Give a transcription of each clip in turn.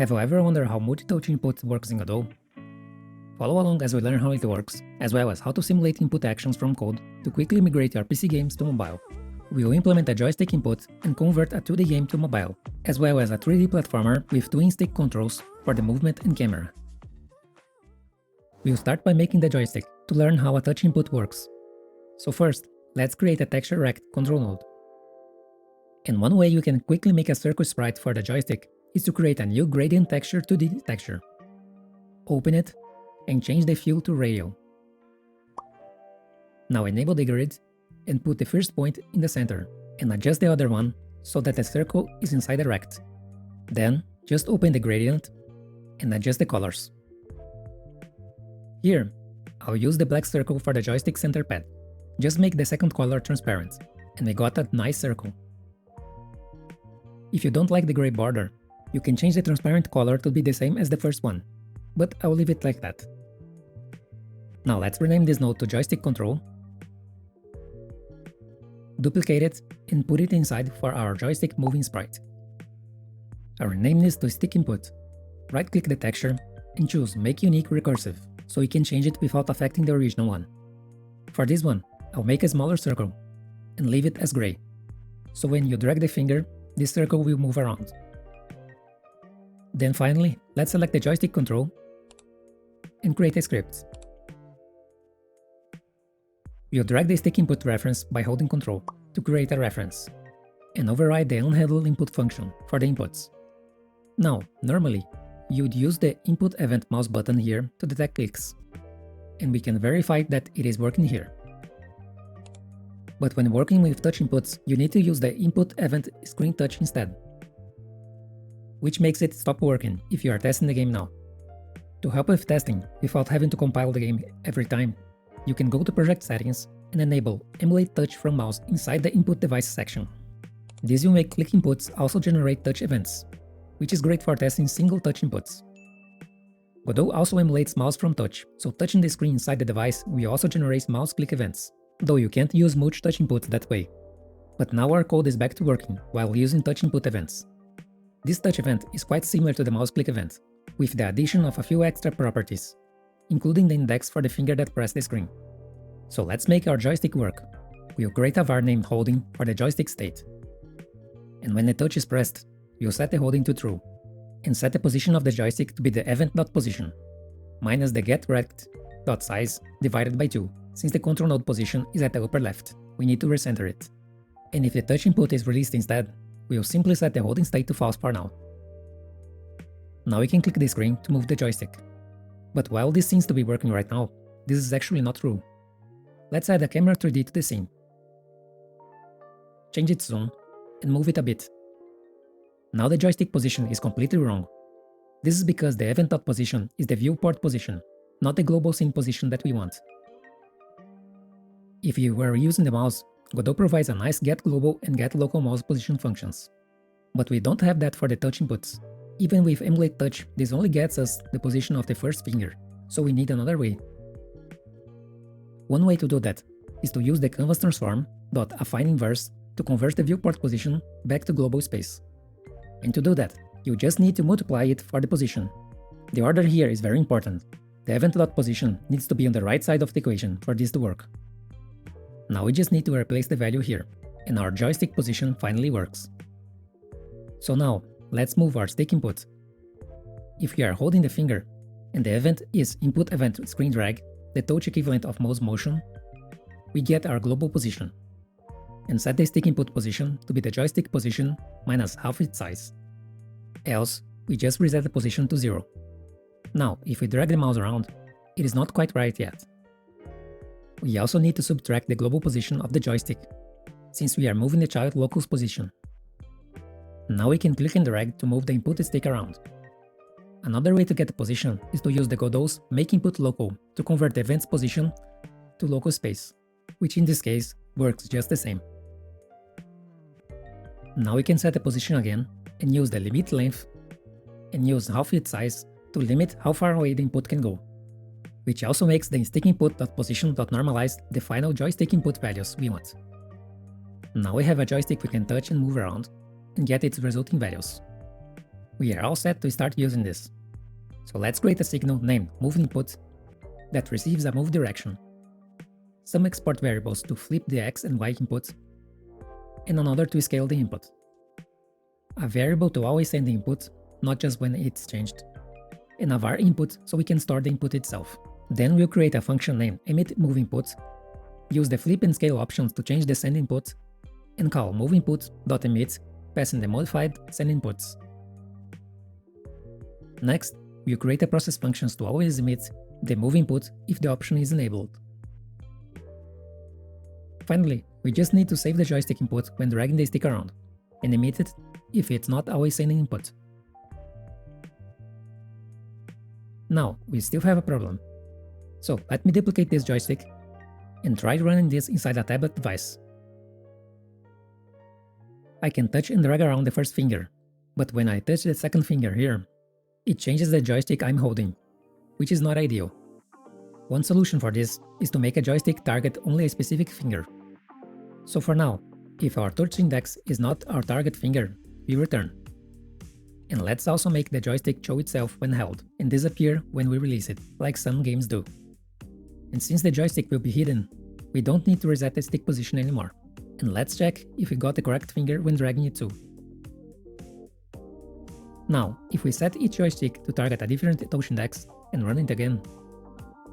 Have you ever wondered how multi-touch input works in Godot? Follow along as we learn how it works, as well as how to simulate input actions from code to quickly migrate your PC games to mobile. We will implement a joystick input and convert a 2D game to mobile, as well as a 3D platformer with twin stick controls for the movement and camera. We'll start by making the joystick to learn how a touch input works. So first, let's create a texture rect control node. And one way you can quickly make a circle sprite for the joystick is to create a new gradient texture 2D texture. Open it and change the fill to radial. Now enable the grid and put the first point in the center and adjust the other one so that the circle is inside the rect. Then just open the gradient and adjust the colors. Here, I'll use the black circle for the joystick center pad. Just make the second color transparent and we got a nice circle. If you don't like the gray border, you can change the transparent color to be the same as the first one, but I'll leave it like that. Now let's rename this node to joystick control, duplicate it and put it inside for our joystick moving sprite. I'll rename this to stick input. Right-click the texture and choose make unique recursive, so you can change it without affecting the original one. For this one, I'll make a smaller circle and leave it as gray, so when you drag the finger, this circle will move around. Then finally, let's select the joystick control and create a script. We'll drag the stick input reference by holding Ctrl to create a reference, and override the unhandle input function for the inputs. Now, normally, you'd use the input event mouse button here to detect clicks, and we can verify that it is working here. But when working with touch inputs, you need to use the input event screen touch instead, which makes it stop working if you are testing the game now. To help with testing without having to compile the game every time, you can go to Project Settings and enable Emulate Touch from Mouse inside the Input Device section. This will make click inputs also generate touch events, which is great for testing single touch inputs. Godot also emulates mouse from touch, so touching the screen inside the device will also generate mouse click events, though you can't use multi-touch inputs that way. But now our code is back to working while using touch input events. This touch event is quite similar to the mouse click event, with the addition of a few extra properties, including the index for the finger that pressed the screen. So let's make our joystick work. We'll create a var named holding for the joystick state. And when the touch is pressed, we'll set the holding to true, and set the position of the joystick to be the event.position, minus the getRect.size divided by 2, since the control node position is at the upper left. We need to recenter it. And if the touch input is released instead, we'll simply set the holding state to false for now. Now we can click the screen to move the joystick. But while this seems to be working right now, this is actually not true. Let's add a camera 3D to the scene. Change its zoom and move it a bit. Now the joystick position is completely wrong. This is because the event.position is the viewport position, not the global scene position that we want. If you were using the mouse, Godot provides a nice getGlobal and getLocal mouse position functions. But we don't have that for the touch inputs. Even with Emulate Touch, this only gets us the position of the first finger, so we need another way. One way to do that is to use the canvas transform.affine_inverse to convert the viewport position back to global space. And to do that, you just need to multiply it for the position. The order here is very important. The event.position needs to be on the right side of the equation for this to work. Now we just need to replace the value here, and our joystick position finally works. So now, let's move our stick input. If we are holding the finger, and the event is input event screen drag, the touch equivalent of mouse motion, we get our global position, and set the stick input position to be the joystick position minus half its size. Else, we just reset the position to 0. Now, if we drag the mouse around, it is not quite right yet. We also need to subtract the global position of the joystick, since we are moving the child locus position. Now we can click and drag to move the input stick around. Another way to get the position is to use the Godot's make input local to convert the event's position to local space, which in this case works just the same. Now we can set the position again and use the limit length and use half its size to limit how far away the input can go, which also makes the stick input.position.normalize the final joystick input values we want. Now we have a joystick we can touch and move around and get its resulting values. We are all set to start using this. So let's create a signal named moveInput that receives a move direction, some export variables to flip the X and Y inputs, and another to scale the input. A variable to always send the input, not just when it's changed, and a var input so we can store the input itself. Then we'll create a function named emitMoveInput, use the flip and scale options to change the send input, and call moveInput.emit, passing the modified send inputs. Next, we'll create a process functions to always emit the move input if the option is enabled. Finally, we just need to save the joystick input when dragging the stick around, and emit it if it's not always sending input. Now, we still have a problem. So let me duplicate this joystick and try running this inside a tablet device. I can touch and drag around the first finger, but when I touch the second finger here, it changes the joystick I'm holding, which is not ideal. One solution for this is to make a joystick target only a specific finger. So for now, if our touch index is not our target finger, we return. And let's also make the joystick show itself when held and disappear when we release it, like some games do. And since the joystick will be hidden, we don't need to reset the stick position anymore. And let's check if we got the correct finger when dragging it too. Now, if we set each joystick to target a different touch index and run it again,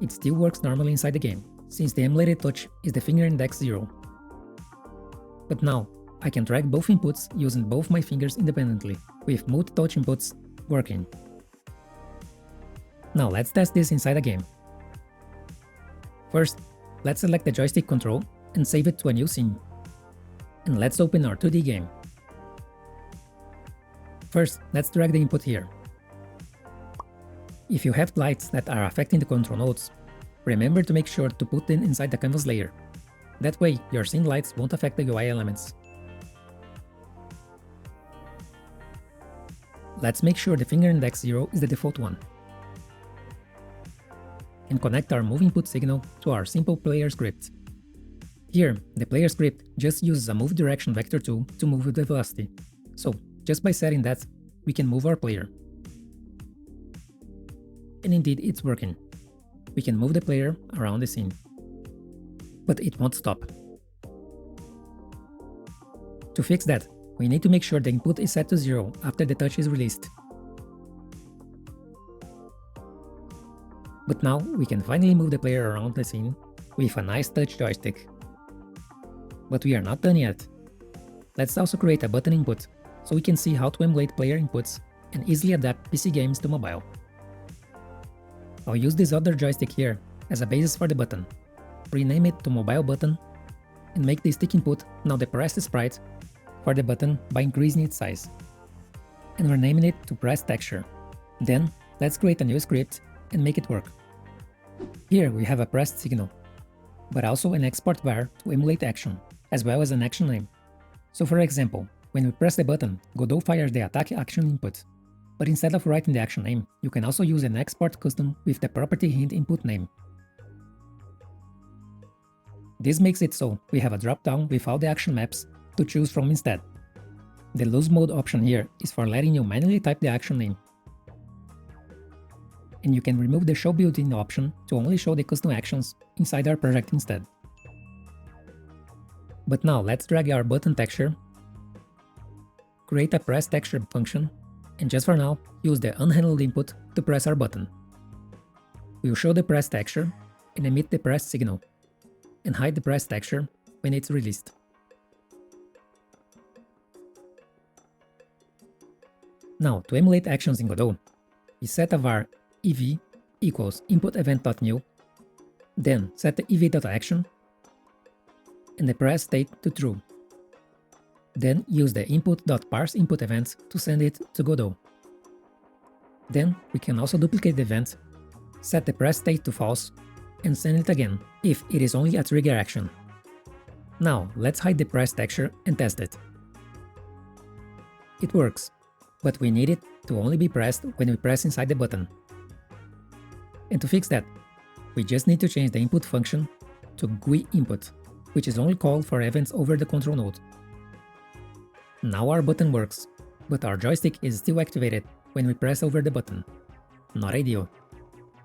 it still works normally inside the game, since the emulated touch is the finger index 0. But now, I can drag both inputs using both my fingers independently, with multi-touch inputs working. Now let's test this inside a game. First, let's select the joystick control and save it to a new scene. And let's open our 2D game. First, let's drag the input here. If you have lights that are affecting the control nodes, remember to make sure to put them inside the canvas layer. That way, your scene lights won't affect the UI elements. Let's make sure the finger index 0 is the default one. And connect our move input signal to our simple player script. Here, the player script just uses a move direction vector tool to move with the velocity. So, just by setting that, we can move our player. And indeed, it's working. We can move the player around the scene. But it won't stop. To fix that, we need to make sure the input is set to 0 after the touch is released. But now we can finally move the player around the scene with a nice touch joystick. But we are not done yet. Let's also create a button input so we can see how to emulate player inputs and easily adapt PC games to mobile. I'll use this other joystick here as a basis for the button, rename it to mobile button, and make the stick input now the pressed sprite for the button by increasing its size, and renaming it to press texture. Then let's create a new script and make it work. Here we have a pressed signal, but also an export var to emulate action, as well as an action name. So for example, when we press the button, Godot fires the attack action input. But instead of writing the action name, you can also use an export custom with the property hint input name. This makes it so we have a drop-down with all the action maps to choose from instead. The lose mode option here is for letting you manually type the action name. And you can remove the show built-in option to only show the custom actions inside our project instead. But now let's drag our button texture, create a press texture function, and just for now, use the unhandled input to press our button. We'll show the press texture and emit the press signal, and hide the press texture when it's released. Now, to emulate actions in Godot, we set a var ev equals input_event.new, then set the ev.action and the press state to true. Then use the input.parseInputEvents to send it to Godot. Then we can also duplicate the event, set the press state to false, and send it again if it is only a trigger action. Now let's hide the press texture and test it. It works, but we need it to only be pressed when we press inside the button. And to fix that, we just need to change the input function to GUI input, which is only called for events over the control node. Now our button works, but our joystick is still activated when we press over the button. Not ideal.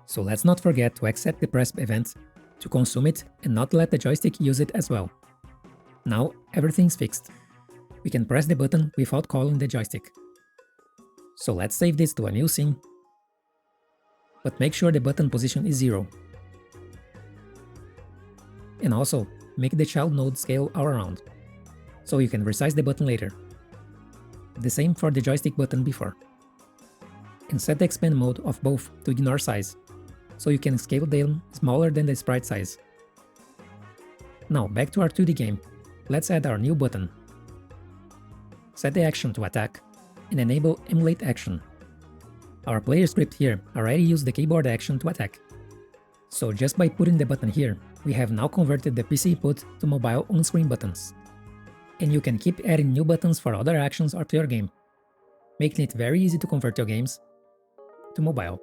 So let's not forget to accept the press event to consume it and not let the joystick use it as well. Now everything's fixed. We can press the button without calling the joystick. So let's save this to a new scene, but make sure the button position is 0. And also, make the child node scale all around, so you can resize the button later. The same for the joystick button before. And set the expand mode of both to ignore size, so you can scale them smaller than the sprite size. Now back to our 2D game, let's add our new button. Set the action to attack, and enable emulate action. Our player script here already used the keyboard action to attack. So just by putting the button here, we have now converted the PC input to mobile on-screen buttons. And you can keep adding new buttons for other actions or to your game, making it very easy to convert your games to mobile.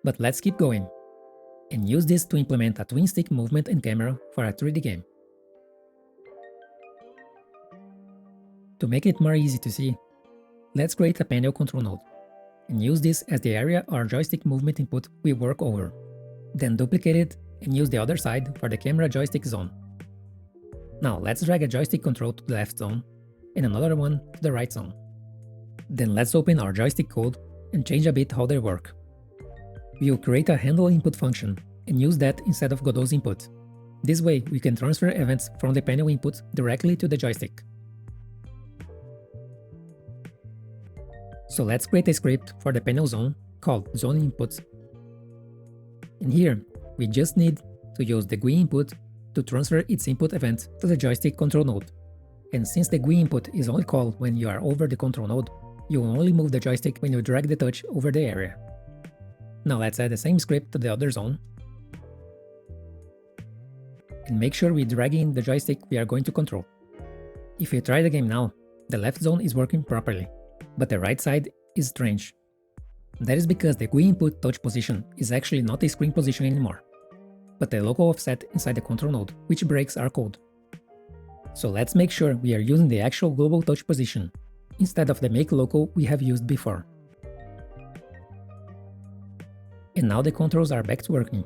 But let's keep going, and use this to implement a twin stick movement and camera for a 3D game. To make it more easy to see, let's create a panel control node, and use this as the area our joystick movement input will work over. Then duplicate it and use the other side for the camera joystick zone. Now let's drag a joystick control to the left zone, and another one to the right zone. Then let's open our joystick code and change a bit how they work. We will create a handle input function and use that instead of Godot's input. This way we can transfer events from the panel input directly to the joystick. So let's create a script for the panel zone called zone inputs. And here, we just need to use the GUI input to transfer its input event to the joystick control node. And since the GUI input is only called when you are over the control node, you will only move the joystick when you drag the touch over the area. Now let's add the same script to the other zone. And make sure we drag in the joystick we are going to control. If you try the game now, the left zone is working properly, but the right side is strange. That is because the GUI input touch position is actually not a screen position anymore, but a local offset inside the control node, which breaks our code. So let's make sure we are using the actual global touch position, instead of the make local we have used before. And now the controls are back to working.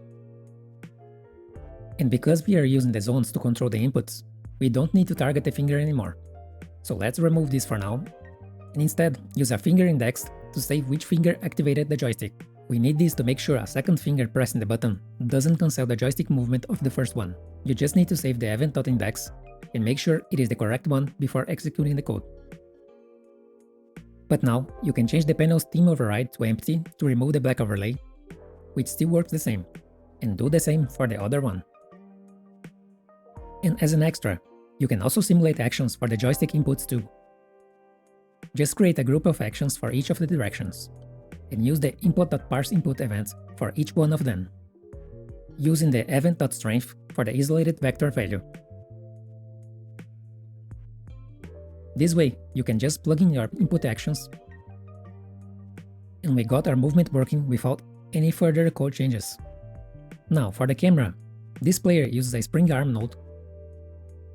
And because we are using the zones to control the inputs, we don't need to target the finger anymore. So let's remove this for now, and instead use a finger index to save which finger activated the joystick. We need this to make sure a second finger pressing the button doesn't cancel the joystick movement of the first one. You just need to save the event.index and make sure it is the correct one before executing the code. But now you can change the panel's theme override to empty to remove the black overlay, which still works the same, and do the same for the other one. And as an extra, you can also simulate actions for the joystick inputs too. Just create a group of actions for each of the directions, and use the input.parseInput events for each one of them, using the event.strength for the isolated vector value. This way, you can just plug in your input actions, and we got our movement working without any further code changes. Now for the camera, this player uses a spring arm node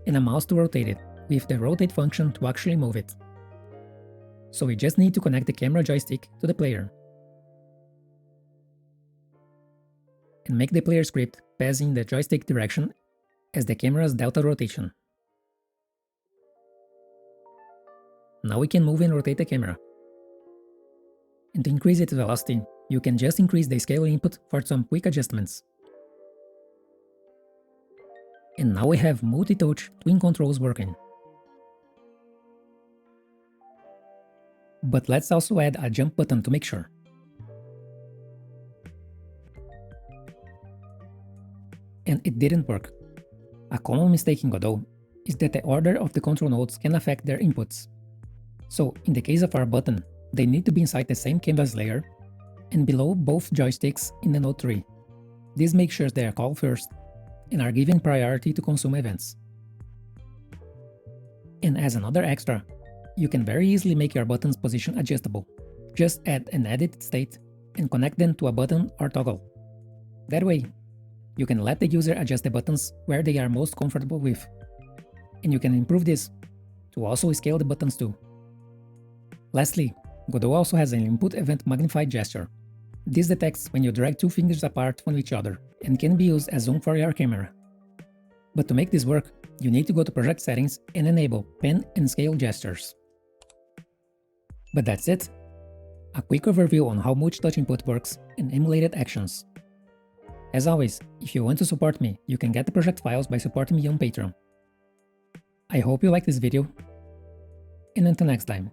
and a mouse to rotate it, with the rotate function to actually move it. So we just need to connect the camera joystick to the player, and make the player script pass in the joystick direction as the camera's delta rotation. Now we can move and rotate the camera. And to increase its velocity, you can just increase the scale input for some quick adjustments. And now we have multi-touch twin controls working. But let's also add a jump button to make sure. And it didn't work. A common mistake in Godot is that the order of the control nodes can affect their inputs. So in the case of our button, they need to be inside the same canvas layer and below both joysticks in the node tree. This makes sure they are called first and are given priority to consume events. And as another extra, you can very easily make your button's position adjustable. Just add an edit state and connect them to a button or toggle. That way, you can let the user adjust the buttons where they are most comfortable with. And you can improve this to also scale the buttons too. Lastly, Godot also has an input event magnified gesture. This detects when you drag two fingers apart from each other and can be used as zoom for your camera. But to make this work, you need to go to Project Settings and enable Pen and Scale gestures. But that's it. A quick overview on how multi-touch input works and emulated actions. As always, if you want to support me, you can get the project files by supporting me on Patreon. I hope you liked this video, and until next time.